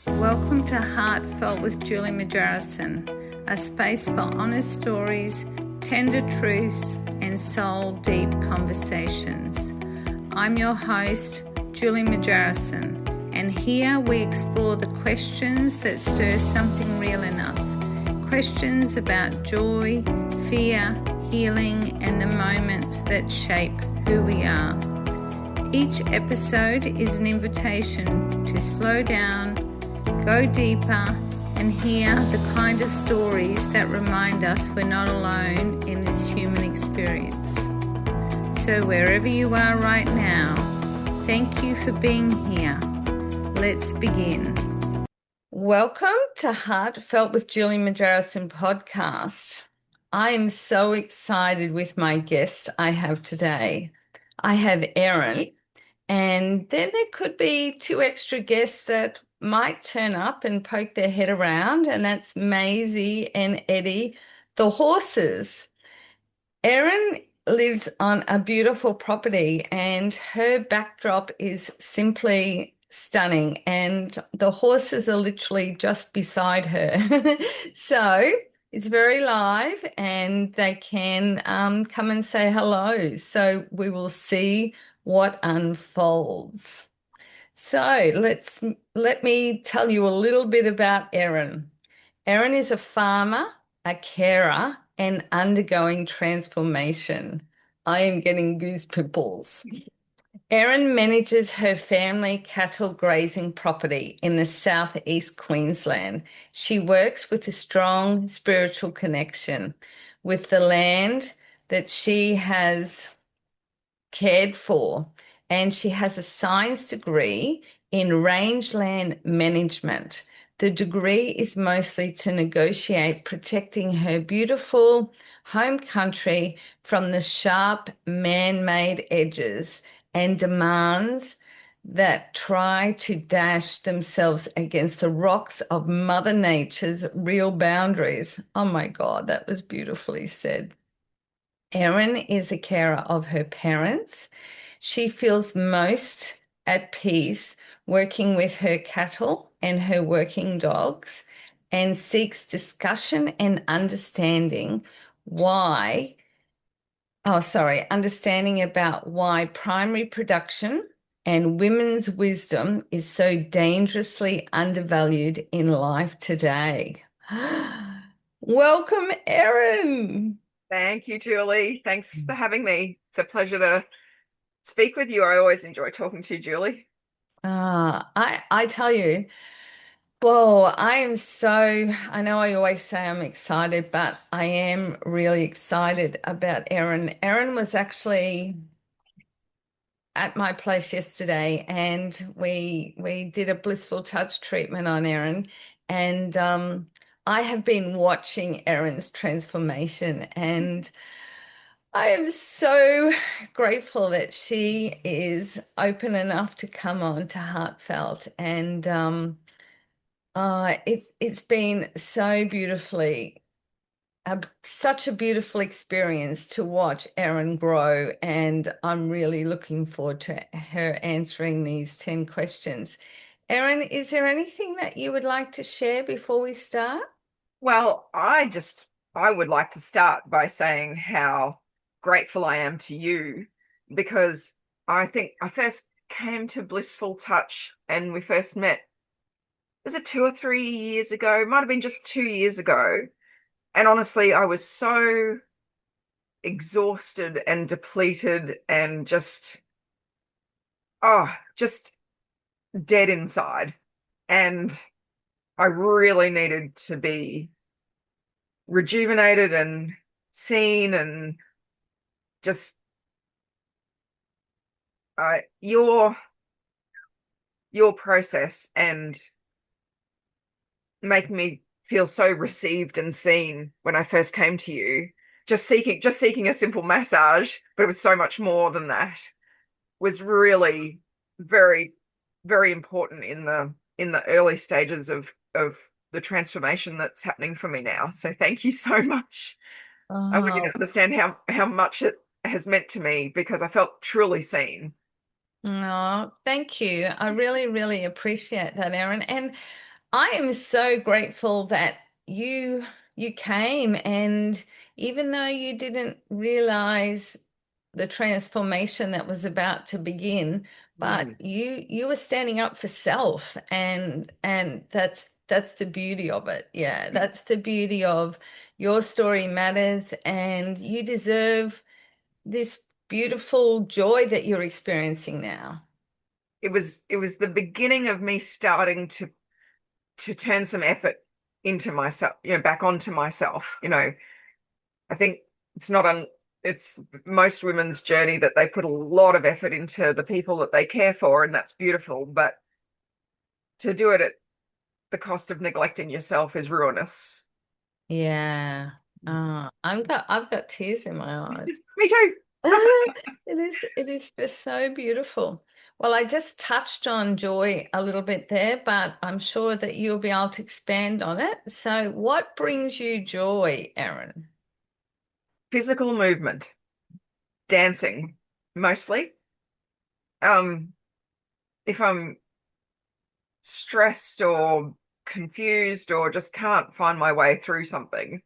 Welcome to Heartfelt with Julie Majarrison, a space for honest stories, tender truths, and soul-deep conversations. I'm your host, Julie Majarrison, and here we explore the questions that stir something real in us. Questions about joy, fear, healing, and the moments that shape who we are. Each episode is an invitation to slow down, go deeper, and hear the kind of stories that remind us we're not alone in this human experience. So wherever you are right now, thank you for being here. Let's begin. Welcome to Heartfelt with Julie Majarrison podcast. I am so excited with my guest I have today. I have Erin, and then there could be two extra guests that might turn up and poke their head around, and that's Maisie and Eddie, the horses. Erin lives on a beautiful property, and her backdrop is simply stunning, and the horses are literally just beside her. So it's very live, and they can come and say hello. So we will see what unfolds. So let me tell you a little bit about Erin. Erin is a farmer, a carer, and undergoing transformation. I am getting goosepimples. Erin manages her family cattle grazing property in the southeast Queensland. She works with a strong spiritual connection with the land that she has cared for, and she has a science degree in rangeland management. The degree is mostly to negotiate protecting her beautiful home country from the sharp man-made edges and demands that try to dash themselves against the rocks of Mother Nature's real boundaries. Oh my God, that was beautifully said. Erin is a carer of her parents. She feels most at peace working with her cattle and her working dogs, and seeks discussion and understanding about why primary production and women's wisdom is so dangerously undervalued in life today. Welcome, Erin. Thank you, Julie. Thanks for having me. It's a pleasure to speak with you. I always enjoy talking to you, Julie. I tell you, well, I know I always say I'm excited, but I am really excited about Erin. Erin was actually at my place yesterday, and we did a blissful touch treatment on Erin, and I have been watching Erin's transformation, and I am so grateful that she is open enough to come on to Heartfelt, and it's been so such a beautiful experience to watch Erin grow, and I'm really looking forward to her answering these 10 questions. Erin, is there anything that you would like to share before we start? Well, I would like to start by saying how grateful I am to you, because I think I first came to Blissful Touch and we first met, was it 2 or 3 years ago? It might have been just 2 years ago. And honestly, I was so exhausted and depleted and just dead inside. And I really needed to be rejuvenated and seen, and just your process and making me feel so received and seen when I first came to you, just seeking a simple massage, but it was so much more than that, was really very, very important in the early stages of the transformation that's happening for me now. So thank you so much. I want you to understand how much it has meant to me, because I felt truly seen. Oh, thank you. I really, really appreciate that, Erin. And I am so grateful that you you came, and even though you didn't realize the transformation that was about to begin, but Mm. you were standing up for self, and that's the beauty of it. Yeah, that's the beauty of your story matters, and you deserve this beautiful joy that you're experiencing now. It was the beginning of me starting to turn some effort into myself, back onto myself. I think it's not un it's most women's journey that they put a lot of effort into the people that they care for, and that's beautiful. But to do it at the cost of neglecting yourself is ruinous. Yeah. I've got tears in my eyes. Me too. It is just so beautiful. Well, I just touched on joy a little bit there, but I'm sure that you'll be able to expand on it. So, what brings you joy, Erin? Physical movement, dancing, mostly. Um, if I'm stressed or confused or just can't find my way through something,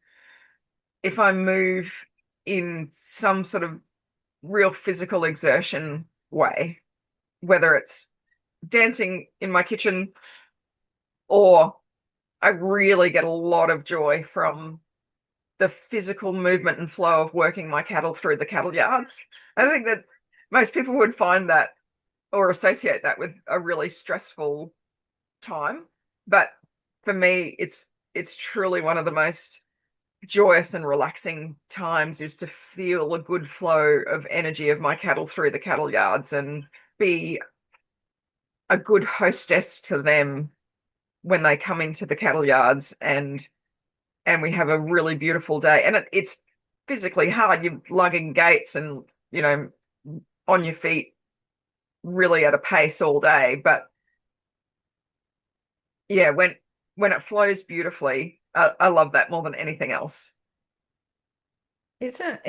if I move in some sort of real physical exertion way, whether it's dancing in my kitchen or I really get a lot of joy from the physical movement and flow of working my cattle through the cattle yards. I think that most people would find that or associate that with a really stressful time. But for me, it's truly one of the most joyous and relaxing times is to feel a good flow of energy of my cattle through the cattle yards and be a good hostess to them when they come into the cattle yards and we have a really beautiful day. And it's physically hard. You're lugging gates and on your feet really at a pace all day. But yeah, when it flows beautifully, I love that more than anything else. Isn't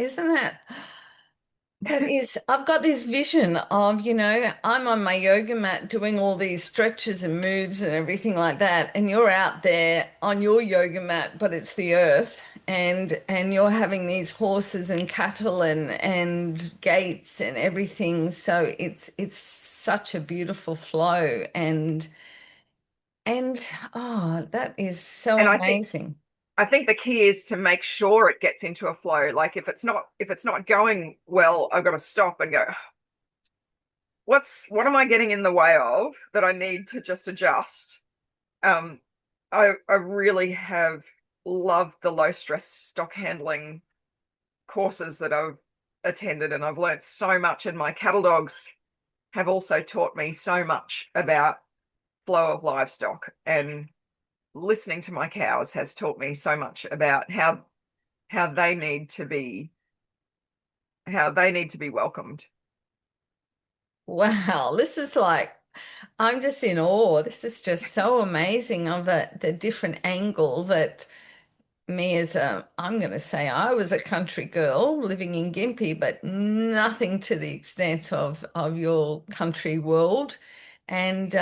that is, I've got this vision of, I'm on my yoga mat doing all these stretches and moves and everything like that, and you're out there on your yoga mat, but it's the earth, and you're having these horses and cattle and gates and everything. So it's such a beautiful flow, and oh, that is so And amazing. I think the key is to make sure it gets into a flow. Like if it's not going well, I've got to stop and go, what am I getting in the way of that I need to just adjust? Um, I really have loved the low stress stock handling courses that I've attended, and I've learnt so much. And my cattle dogs have also taught me so much about flow of livestock, and listening to my cows has taught me so much about how they need to be how they need to be welcomed. Wow, this is like, I'm just in awe. This is just so amazing of the different angle that me as I'm going to say I was a country girl living in Gympie, but nothing to the extent of your country world. And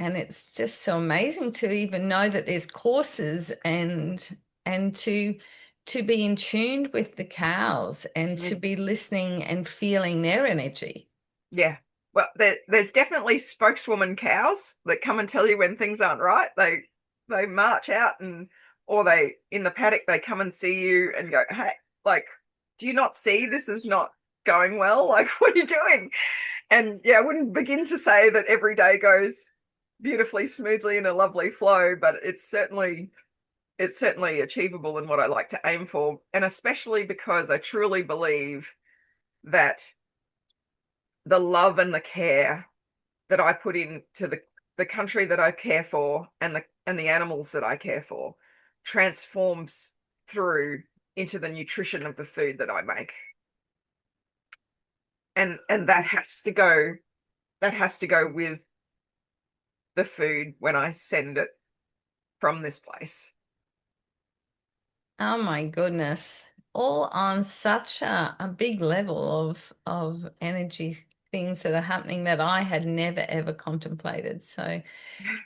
it's just so amazing to even know that there's courses and to be in tune with the cows and to Mm. be listening and feeling their energy. Yeah. Well, there's definitely spokeswoman cows that come and tell you when things aren't right. They march out or they in the paddock they come and see you and go, hey, like, do you not see this is not going well? Like, what are you doing? And yeah, I wouldn't begin to say that every day goes beautifully smoothly in a lovely flow, but it's certainly achievable in what I like to aim for. And especially because I truly believe that the love and the care that I put into the country that I care for and the animals that I care for transforms through into the nutrition of the food that I make. And that has to go with the food when I send it from this place. Oh my goodness. All on such a big level of energy. things that are happening that I had never ever contemplated. So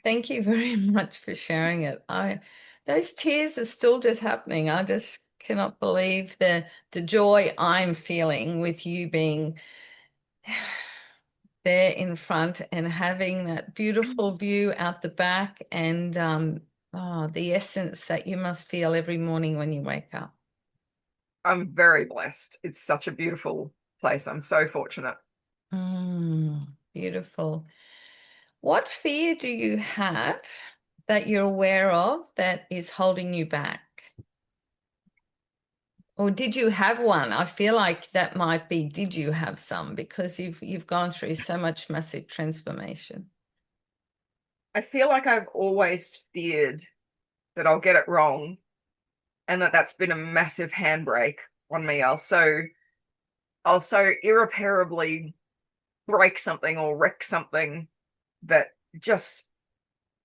thank you very much for sharing it. Those tears are still just happening. I just cannot believe the joy I'm feeling with you being there in front and having that beautiful view out the back, and the essence that you must feel every morning when you wake up. I'm very blessed. It's such a beautiful place. I'm so fortunate. Beautiful. What fear do you have that you're aware of that is holding you back? Or did you have one? I feel like that might be, did you have some? Because you've gone through so much massive transformation. I feel like I've always feared that I'll get it wrong and that's been a massive handbrake on me. I'll so irreparably break something or wreck something that just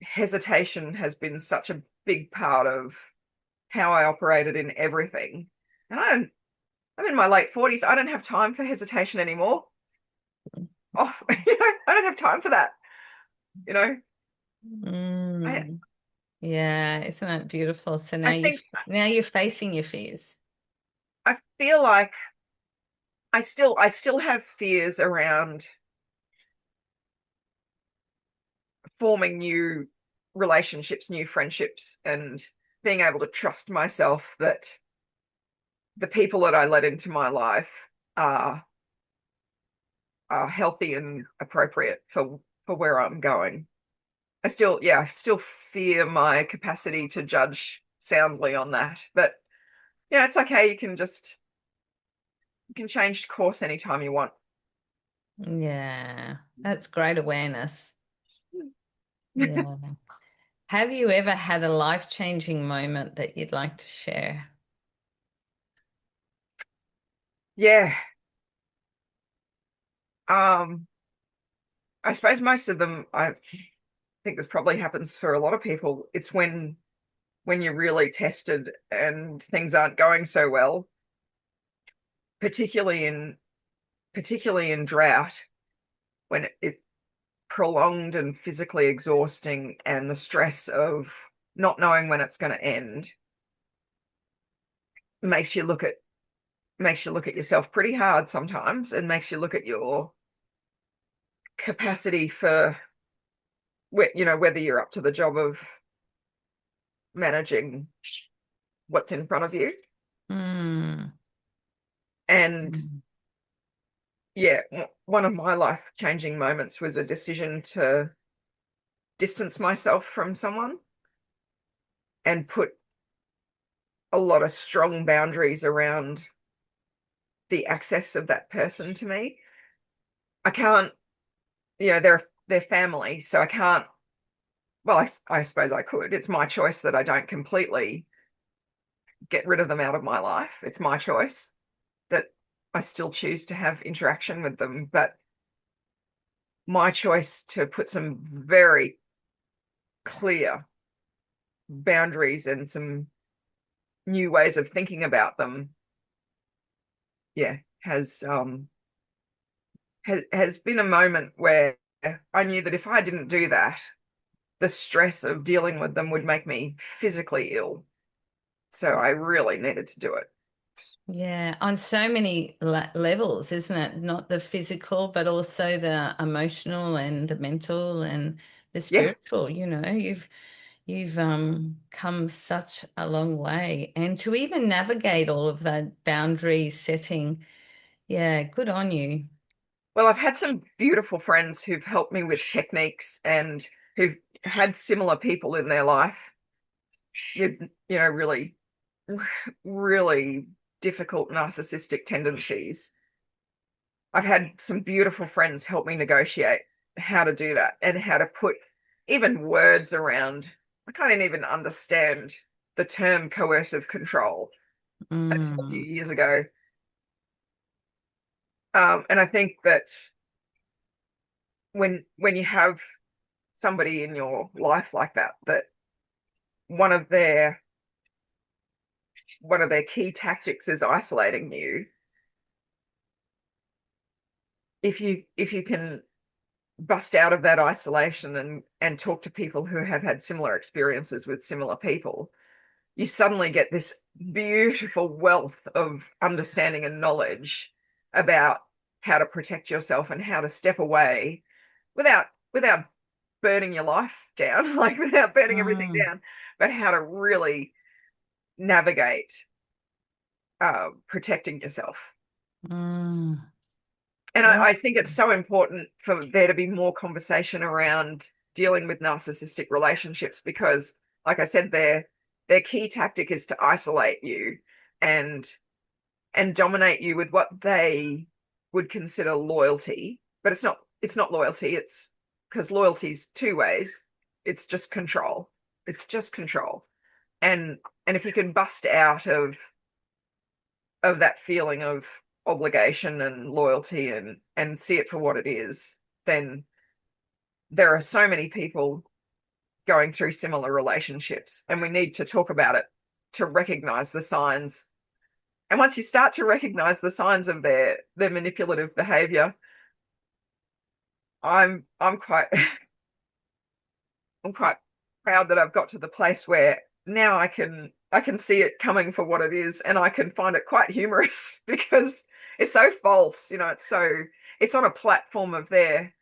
hesitation has been such a big part of how I operated in everything. And I'm in my late 40s. I don't have time for hesitation anymore. Oh, I don't have time for that. You know, I Mm, yeah, isn't that beautiful? So I think now you're facing your fears. I feel like I still have fears around forming new relationships, new friendships, and being able to trust myself that the people that I let into my life are are healthy and appropriate for where I'm going. I still fear my capacity to judge soundly on that. But yeah, it's okay. You can change course anytime you want. Yeah, that's great awareness. Yeah. Have you ever had a life-changing moment that you'd like to share? Yeah. Um, I suppose most of them, I think this probably happens for a lot of people. It's when you're really tested and things aren't going so well, particularly in particularly in drought, when it prolonged and physically exhausting, and the stress of not knowing when it's going to end makes you look at yourself pretty hard sometimes, and makes you look at your capacity for whether you're up to the job of managing what's in front of you. Mm. And Mm. yeah, one of my life changing moments was a decision to distance myself from someone and put a lot of strong boundaries around the access of that person to me. I can't, they're family, so I can't. Well, I suppose I could. It's my choice that I don't completely get rid of them out of my life. It's my choice that I still choose to have interaction with them, but my choice to put some very clear boundaries and some new ways of thinking about them, yeah, has been a moment where I knew that if I didn't do that, the stress of dealing with them would make me physically ill. So I really needed to do it. Yeah, on so many levels, isn't it? Not the physical, but also the emotional and the mental and the Yeah. spiritual. You've come such a long way. And to even navigate all of that boundary setting, yeah, good on you. Well, I've had some beautiful friends who've helped me with techniques and who've had similar people in their life with, really, really difficult narcissistic tendencies. I've had some beautiful friends help me negotiate how to do that and how to put even words around. I can't even understand the term coercive control until a few Mm. years ago. And I think that when you have somebody in your life like that, that one of their key tactics is isolating you. if you can bust out of that isolation and talk to people who have had similar experiences with similar people, you suddenly get this beautiful wealth of understanding and knowledge about how to protect yourself and how to step away without burning your life down, like without burning everything Mm, down, but how to really navigate protecting yourself. mm. And Wow. I think it's so important for there to be more conversation around dealing with narcissistic relationships because, like I said, their key tactic is to isolate you and dominate you with what they would consider loyalty. But it's not loyalty. It's because loyalty's two ways. It's just control. It's just control. And if you can bust out of that feeling of obligation and loyalty and see it for what it is, then there are so many people going through similar relationships, and we need to talk about it to recognize the signs. And once you start to recognize the signs of their manipulative behavior, I'm quite I'm quite proud that I've got to the place where now I can see it coming for what it is, and I can find it quite humorous because it's so false. It's on a platform of their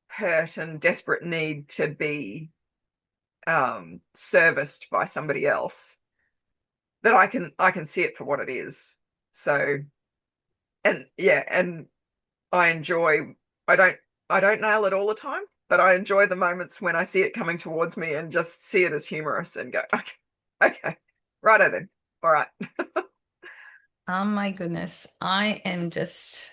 hurt and desperate need to be serviced by somebody else that I can see it for what it is. So, and yeah, and I enjoy. I don't I don't nail it all the time, but I enjoy the moments when I see it coming towards me and just see it as humorous and go, okay, okay, righto then, all right. Oh my goodness. I am just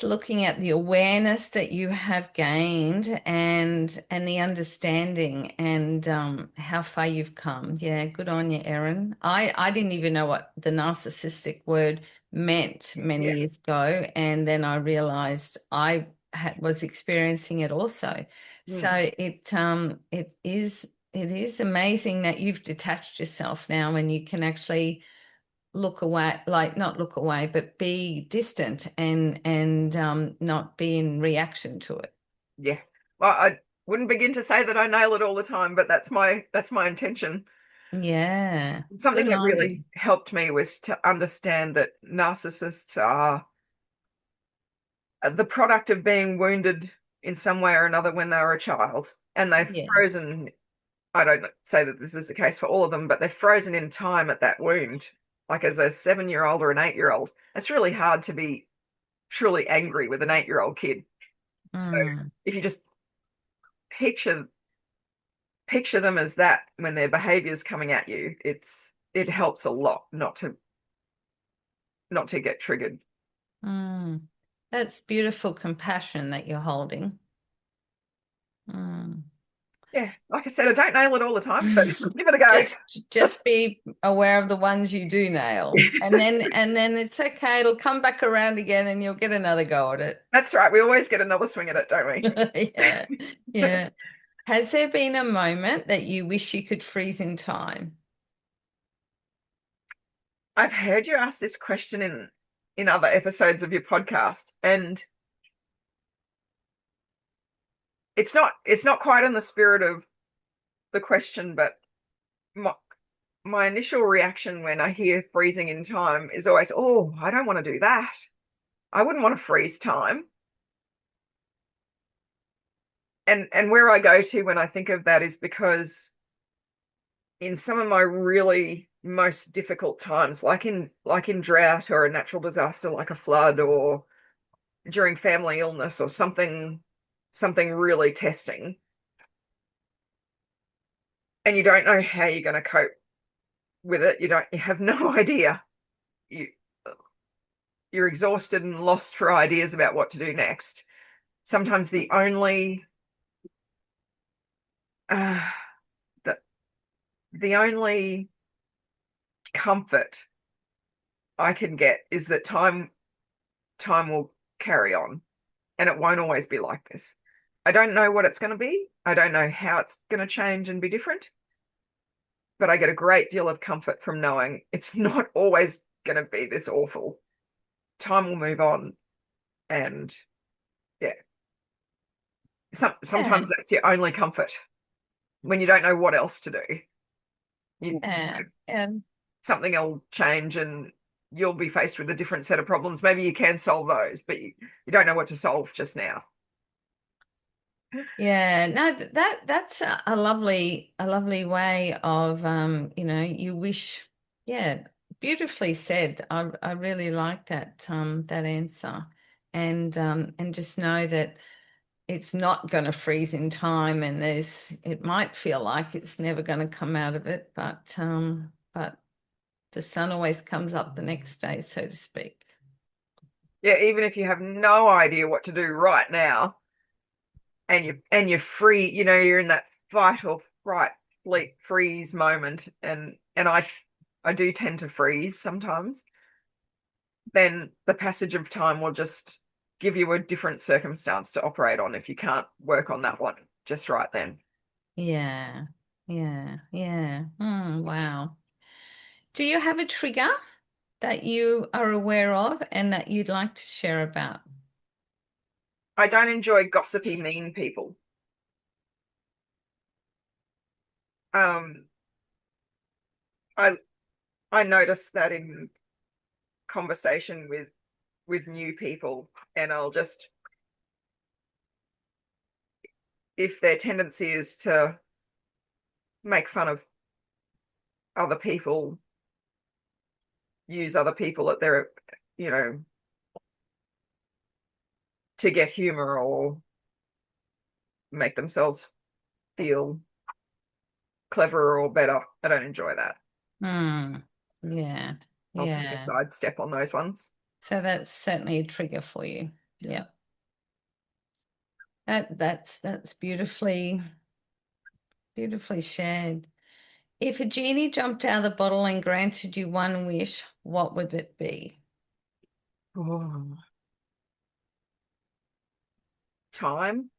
looking at the awareness that you have gained and the understanding and how far you've come. Yeah, good on you, Erin. I didn't even know what the narcissistic word meant many Yeah. years ago, and then I realized was experiencing it also. So Mm. it is amazing that you've detached yourself now and you can actually look away, like not look away, but be distant and not be in reaction to it. Yeah. Well, I wouldn't begin to say that I nail it all the time, but that's my intention. Yeah, Something good that on you. really helped me was to understand that narcissists are the product of being wounded in some way or another when they were a child, and they've Yeah. frozen. I don't say that this is the case for all of them, but they're frozen in time at that wound. Like as a 7-year-old or an 8-year-old, it's really hard to be truly angry with an 8-year-old kid. So Mm, if you just picture picture them as that when their behavior is coming at you, it helps a lot not to get triggered. mm. That's beautiful compassion that you're holding. Mm. Yeah, like I said, I don't nail it all the time, but give it a go. Just be aware of the ones you do nail. And then it's okay. It'll come back around again and you'll get another go at it. That's right. We always get another swing at it, don't we? Yeah. Yeah. Has there been a moment that you wish you could freeze in time? I've heard you ask this question in other episodes of your podcast, and it's not quite in the spirit of the question, but my initial reaction when I hear freezing in time is always, oh, I don't want to do that. I wouldn't want to freeze time. And where I go to when I think of that is because in some of my really most difficult times, like in drought or a natural disaster like a flood or during family illness or something really testing, and you don't know how you're going to cope with it, you have no idea. You you're exhausted and lost for ideas about what to do next. Sometimes uh, the the only comfort I can get is that time will carry on, and it won't always be like this. I don't know what it's going to be. I don't know how it's going to change and be different, but I get a great deal of comfort from knowing it's not always going to be this awful. Time will move on, and Yeah. Yeah. Sometimes that's your only comfort when you don't know what else to do. You just Yeah. And something will change and you'll be faced with a different set of problems. Maybe you can solve those, but you don't know what to solve just now. yeah, no, that's a lovely way of you wish, yeah, beautifully said. I really like that answer. And just know that it's not going to freeze in time, and it might feel like it's never going to come out of it, but the sun always comes up the next day, so to speak. Yeah, even if you have no idea what to do right now, and you're free, you're in that fight or fright, fleet freeze moment, and I do tend to freeze sometimes. Then the passage of time will just give you a different circumstance to operate on if you can't work on that one just right then. Yeah, yeah, yeah. Wow. Do you have a trigger that you are aware of and that you'd like to share about? I don't enjoy gossipy, mean people. Um, I I notice that in conversation with new people, and I'll just, if their tendency is to make fun of other people, use other people at their, you know, to get humor or make themselves feel cleverer or better. I don't enjoy that. Hmm. Yeah. I'll take a Yeah. sidestep on those ones. So that's certainly a trigger for you. Yeah. Yeah. That's beautifully shared. If a genie jumped out of the bottle and granted you one wish, what would it be? Oh, time.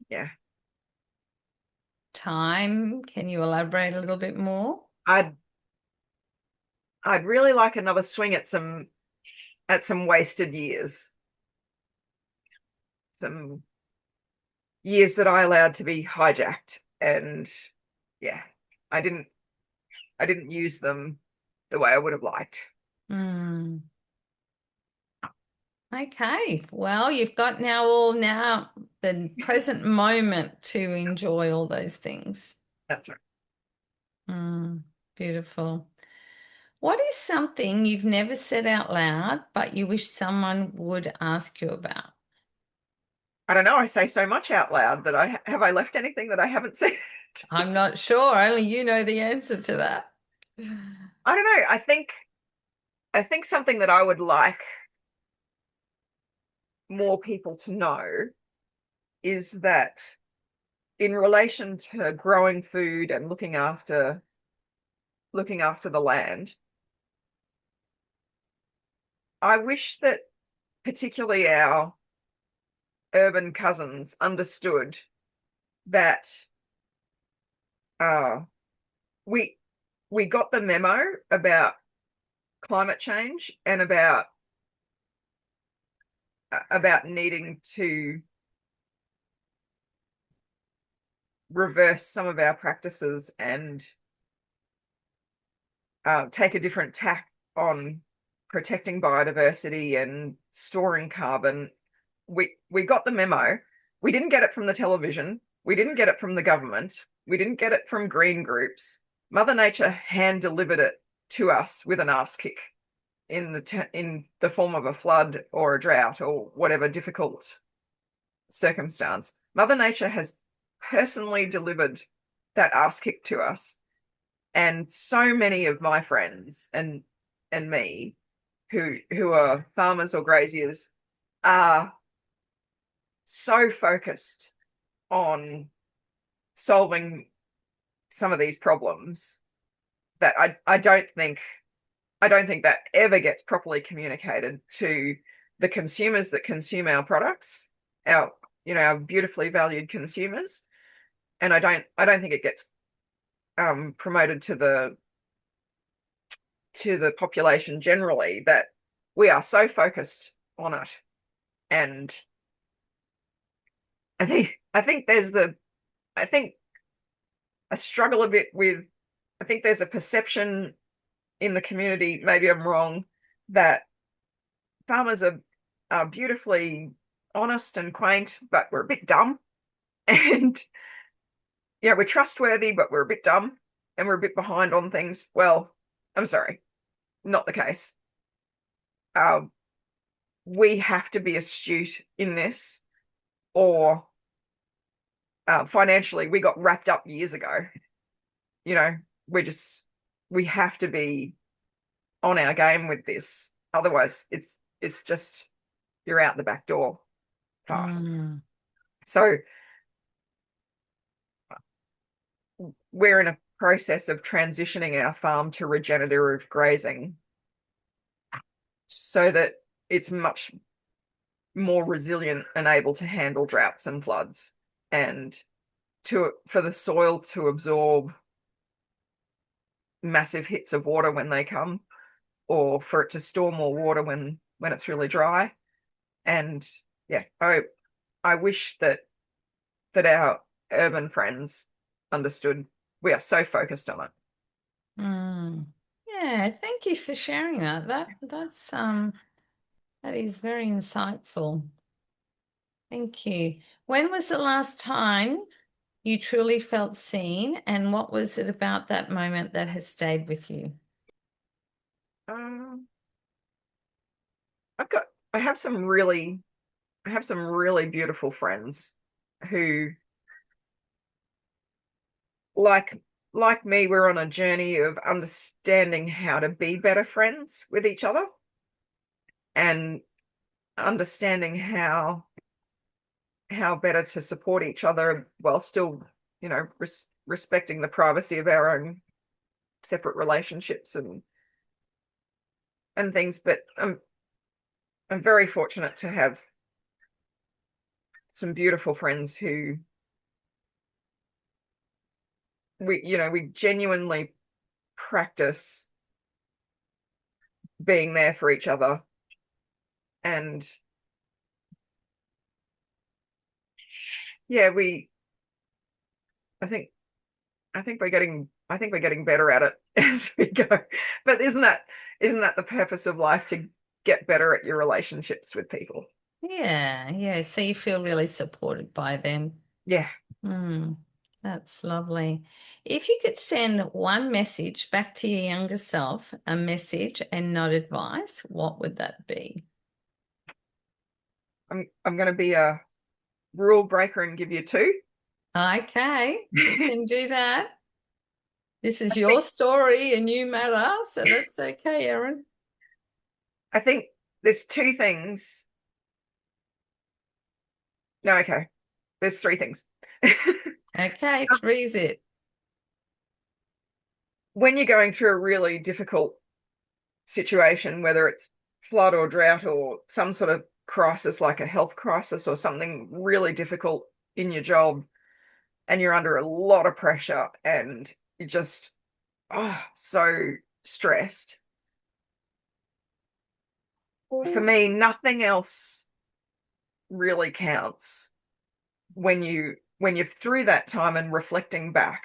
Yeah. Time. Can you elaborate a little bit more? I'd I'd really like another swing at some wasted years. Some years that I allowed to be hijacked. And yeah, I didn't I didn't use them the way I would have liked. Hmm. Okay. Well, you've got now the present moment to enjoy all those things. That's right. Mm, beautiful. What is something you've never said out loud, but you wish someone would ask you about? I don't know. I say so much out loud that I left anything that I haven't said. I'm not sure. Only you know the answer to that. I don't know. I think something that I would like more people to know is that in relation to growing food and looking after the land, I wish that particularly our urban cousins understood that uh, we we got the memo about climate change and about needing to reverse some of our practices and take a different tack on protecting biodiversity and storing carbon. We got the memo. We didn't get it from the television. We didn't get it from the government. We didn't get it from green groups. Mother Nature hand delivered it to us with an ass kick in the form of a flood or a drought or whatever difficult circumstance. Mother Nature has personally delivered that ass kick to us, and so many of my friends and me who are farmers or graziers are so focused on solving some of these problems that I don't think that ever gets properly communicated to the consumers that consume our products, our beautifully valued consumers. And I don't think it gets promoted to the population generally, that we are so focused on it And I think there's the I think I struggle a bit with I think there's a perception in the community, maybe I'm wrong, that farmers are beautifully honest and quaint, but we're a bit dumb. And yeah, we're trustworthy, but we're a bit dumb and we're a bit behind on things. Well, I'm sorry, not the case. Um, we have to be astute in this, or financially, we got wrapped up years ago. You know, we have to be on our game with this. Otherwise, it's just you're out the back door fast. Mm. So we're in a process of transitioning our farm to regenerative grazing so that it's much more resilient and able to handle droughts and floods, and for the soil to absorb massive hits of water when they come, or for it to store more water when it's really dry. And yeah, I wish that our urban friends understood we are so focused on it. Mm. Yeah, thank you for sharing that. That is very insightful. Thank you. When was the last time you truly felt seen, and what was it about that moment that has stayed with you? Um, I've got I have some really beautiful friends who, like me, we're on a journey of understanding how to be better friends with each other, and understanding how better to support each other while still, respecting the privacy of our own separate relationships and things. But I'm very fortunate to have some beautiful friends who we genuinely practice being there for each other. And yeah, I think we're getting better at it as we go. But isn't that the purpose of life, to get better at your relationships with people? Yeah. So you feel really supported by them. Yeah. Mm, that's lovely. If you could send one message back to your younger self, a message and not advice, what would that be? I'm going to be a rule breaker and give you two. Okay, you can do that. This is I your think story and you matter, so that's okay, Erin. I think there's two things. No, okay. There's three things. Okay, three's it. When you're going through a really difficult situation, whether it's flood or drought or some sort of crisis like a health crisis or something really difficult in your job, and you're under a lot of pressure and you're just so stressed. For me, nothing else really counts when you're through that time and reflecting back.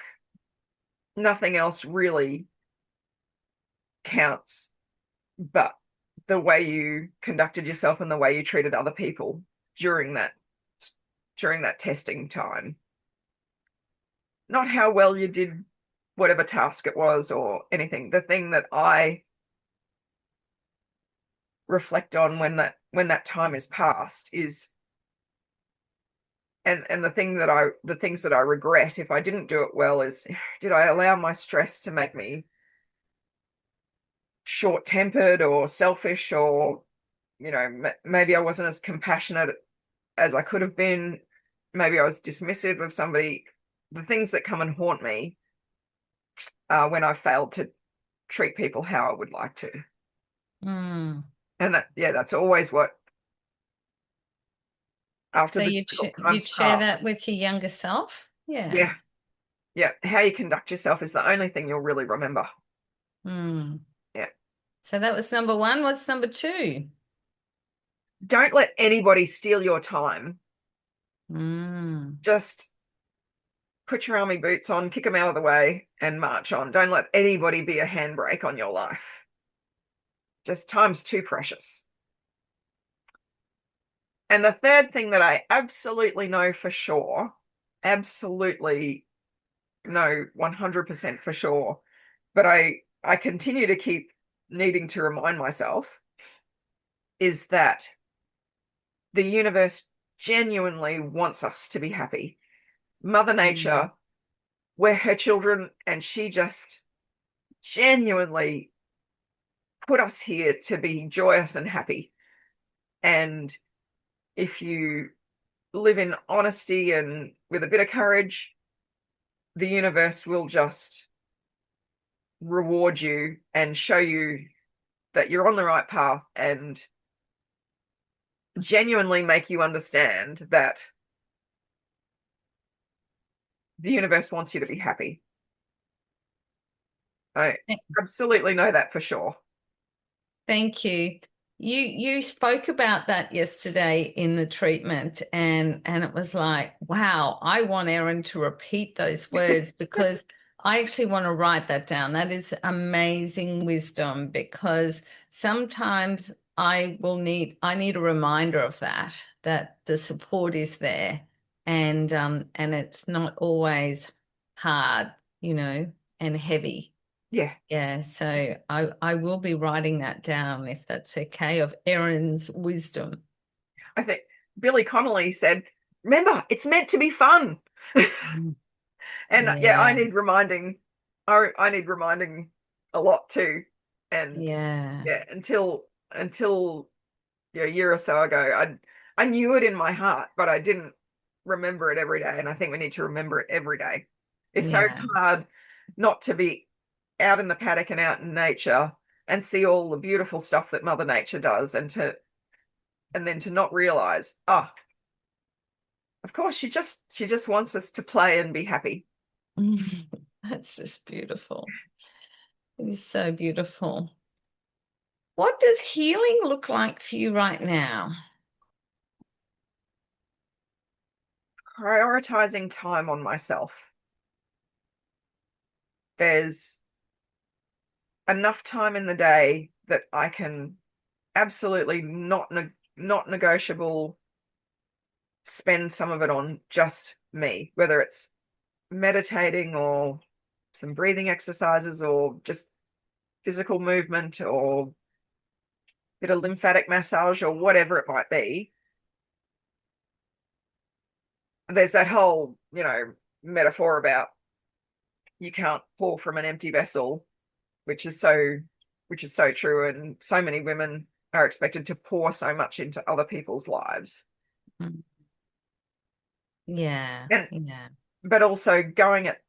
Nothing else really counts but the way you conducted yourself and the way you treated other people during that testing time. Not how well you did whatever task it was or anything. The thing that I reflect on when that time is past is, and the things that I regret if I didn't do it well is, did I allow my stress to make me short-tempered or selfish, or maybe I wasn't as compassionate as I could have been. Maybe I was dismissive of somebody. The things that come and haunt me when I failed to treat people how I would like to. Mm. And that's always what, after So the difficult you'd times share pass. that with your younger self? Yeah. Yeah, yeah. How you conduct yourself is the only thing you'll really remember. Mm. Yeah. So that was number one. What's number two? don't let anybody steal your time. Mm. Just put your army boots on, kick them out of the way, and march on. Don't let anybody be a handbrake on your life. Just time's too precious. And the third thing that I absolutely know for sure, absolutely know 100% for sure, but I continue to keep needing to remind myself, is that the universe genuinely wants us to be happy. Mother Mm. Nature, we're her children, and she just genuinely put us here to be joyous and happy. And if you live in honesty and with a bit of courage, the universe will just reward you and show you that you're on the right path and genuinely make you understand that the universe wants you to be happy. I absolutely know that for sure. Thank you. You spoke about that yesterday in the treatment, and it was like, wow, I want Erin to repeat those words because I actually want to write that down. That is amazing wisdom because sometimes I need a reminder of that, that the support is there and it's not always hard, and heavy. Yeah, Yeah, so I will be writing that down if that's okay, of Erin's wisdom. I think Billy Connolly said, remember, it's meant to be fun. Mm. And yeah, I Yeah, need reminding. I need reminding a lot too. And yeah, yeah, until yeah, a year or so ago, I knew it in my heart, but I didn't remember it every day. And I think we need to remember it every day. It's so yeah. hard not to be out in the paddock and out in nature and see all the beautiful stuff that Mother Nature does, and then to not realize, oh, of course she just wants us to play and be happy. That's just beautiful. It is so beautiful. What does healing look like for you right now? Prioritizing time on myself. There's enough time in the day that I can absolutely not negotiable spend some of it on just me, whether it's meditating or some breathing exercises or just physical movement or a bit of lymphatic massage or whatever it might be. There's that whole, metaphor about you can't pour from an empty vessel, which is so which is so true. And so many women are expected to pour so much into other people's lives. Mm. Yeah, And yeah. but also going at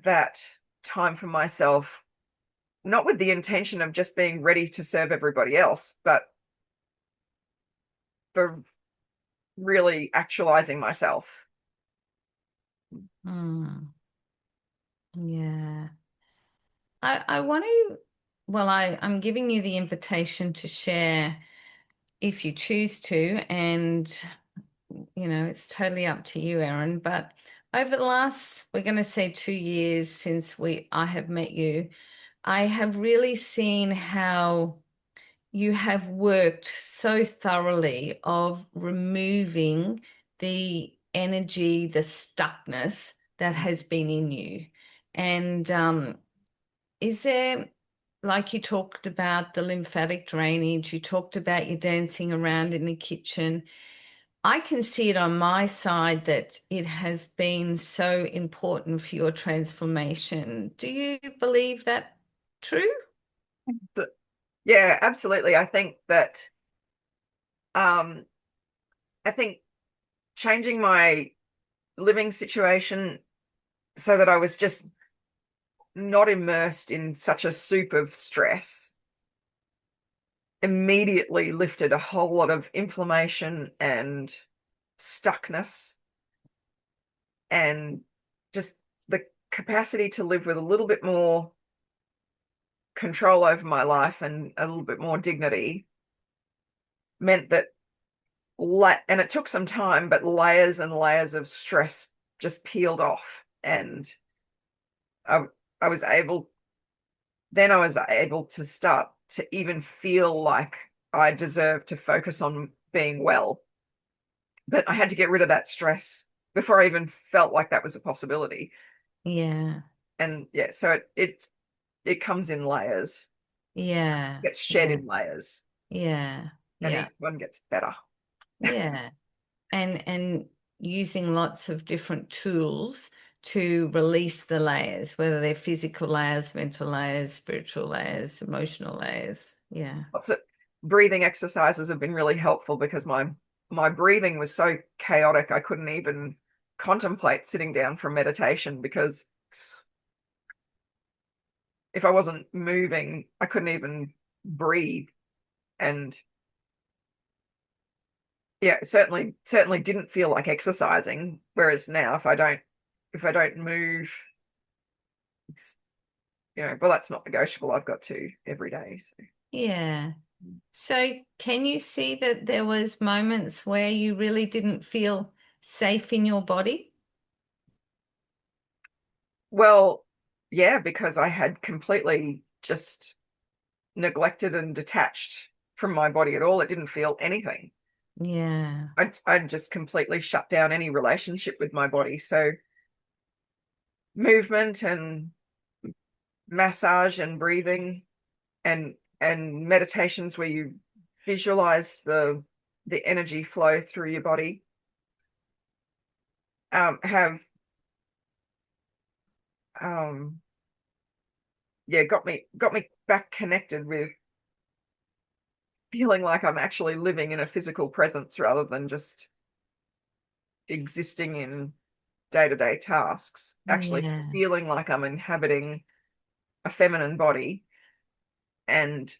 that time for myself, not with the intention of just being ready to serve everybody else, but for really actualizing myself. Mm. Yeah. I want to, well, I'm giving you the invitation to share if you choose to, and it's totally up to you, Erin. But over the last, we're going to say 2 years since I have met you, I have really seen how you have worked so thoroughly of removing the energy, the stuckness that has been in you. And is there, like you talked about the lymphatic drainage, you talked about you dancing around in the kitchen. I can see it on my side that it has been so important for your transformation. Do you believe that true? So, yeah, absolutely. Um I think changing my living situation so that I was just not immersed in such a soup of stress immediately lifted a whole lot of inflammation and stuckness and just the capacity to live with a little bit more control over my life and a little bit more dignity. meant that, and it took some time, but layers and layers of stress just peeled off. And I, I was able, then I was able to start to even feel like I deserved to focus on being well. But I had to get rid of that stress before I even felt like that was a possibility. Yeah. And yeah, so it comes in layers, Yeah. gets shed Yeah. in layers, Yeah. and Yeah. each one gets better. Yeah. And using lots of different tools to release the layers, whether they're physical layers, mental layers, spiritual layers, emotional layers. Yeah. Lots of breathing exercises have been really helpful because my breathing was so chaotic I couldn't even contemplate sitting down for meditation, because if I wasn't moving, I couldn't even breathe. And yeah, certainly didn't feel like exercising. Whereas now, if I don't move, it's, well, that's not negotiable. I've got to every day. So. Yeah. So can you see that there was moments where you really didn't feel safe in your body? Well, yeah, because I had completely just neglected and detached from my body at all. It didn't feel anything. Yeah. I just completely shut down any relationship with my body. So movement and massage and breathing and meditations where you visualize the energy flow through your body, have um yeah, got me back connected with feeling like I'm actually living in a physical presence rather than just existing in day-to-day tasks, actually Yeah. feeling like I'm inhabiting a feminine body and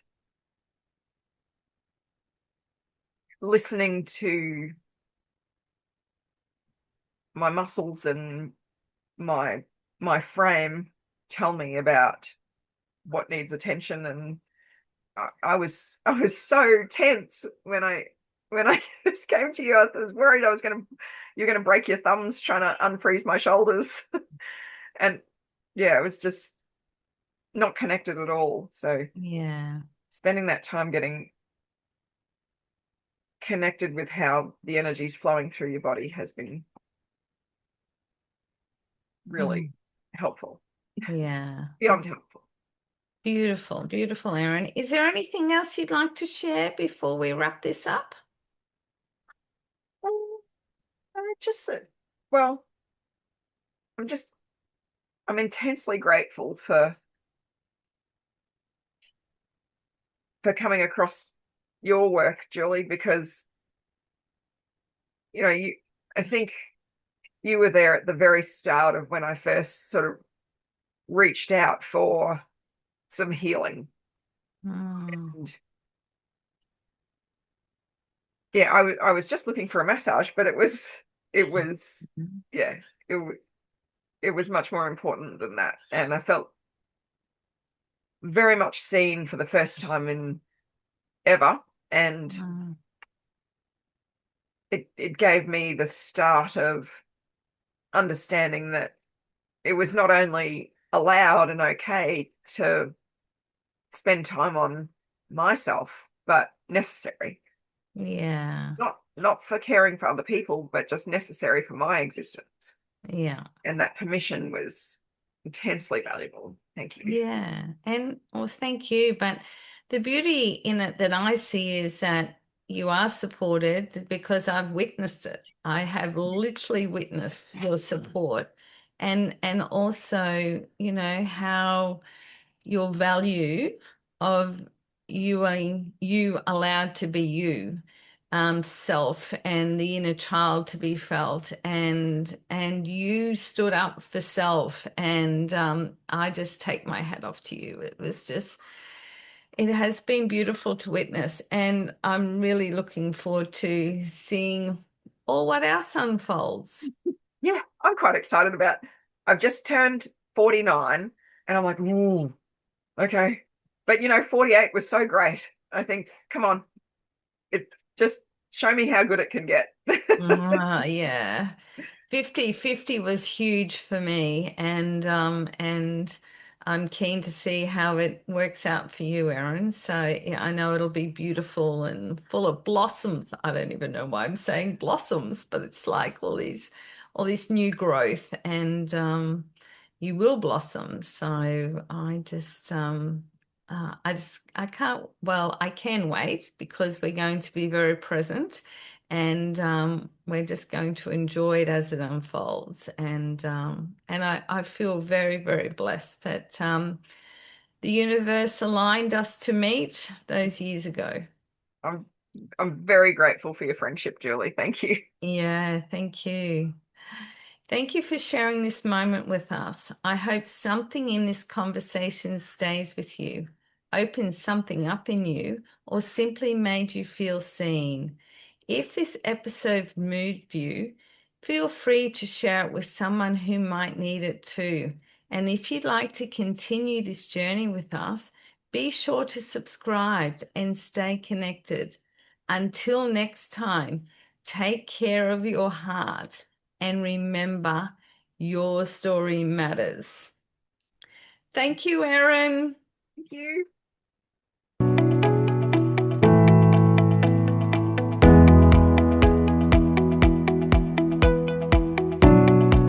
listening to my muscles and my my frame tell me about what needs attention. And I was so tense when I first came to you. I was worried you're gonna break your thumbs trying to unfreeze my shoulders. And yeah, it was just not connected at all. So Yeah. spending that time getting connected with how the energy's flowing through your body has been really Mm. helpful, Yeah. beyond helpful. Beautiful, beautiful, Erin. Is there anything else you'd like to share before we wrap this up? Just that, well, I'm just I'm intensely grateful for coming across your work, Julie, because you I think you were there at the very start of when I first sort of reached out for some healing. Mm. And yeah, I was just looking for a massage, but it was yeah, it was much more important than that. And I felt very much seen for the first time in ever. And Mm. it gave me the start of understanding that it was not only allowed and okay to spend time on myself, but necessary. Yeah. Not for caring for other people, but just necessary for my existence. Yeah. And that permission was intensely valuable. Thank you. Yeah. And well, thank you. But the beauty in it that I see is that you are supported because I've witnessed it. I have literally witnessed your support and also, how your value of you allowed to be you, self, and the inner child to be felt, and you stood up for self, and I just take my hat off to you. It has been beautiful to witness, and I'm really looking forward to seeing all what else unfolds. Yeah, I'm quite excited about. I've just turned 49, and I'm like, ooh, okay. But 48 was so great. I think, come on, it Just show me how good it can get. Yeah. 50-50 was huge for me, and I'm keen to see how it works out for you, Erin. So yeah, I know it'll be beautiful and full of blossoms. I don't even know why I'm saying blossoms, but it's like all this new growth, and you will blossom. So I can't, well, I can wait because we're going to be very present, and we're just going to enjoy it as it unfolds. And I feel very, very blessed that the universe aligned us to meet those years ago. I'm I'm very grateful for your friendship, Julie. Thank you. Yeah, thank you. Thank you for sharing this moment with us. I hope something in this conversation stays with you, opens something up in you, or simply made you feel seen. If this episode moved you, feel free to share it with someone who might need it too. And if you'd like to continue this journey with us, be sure to subscribe and stay connected. Until next time, take care of your heart. And remember, your story matters. Thank you, Erin. Thank you.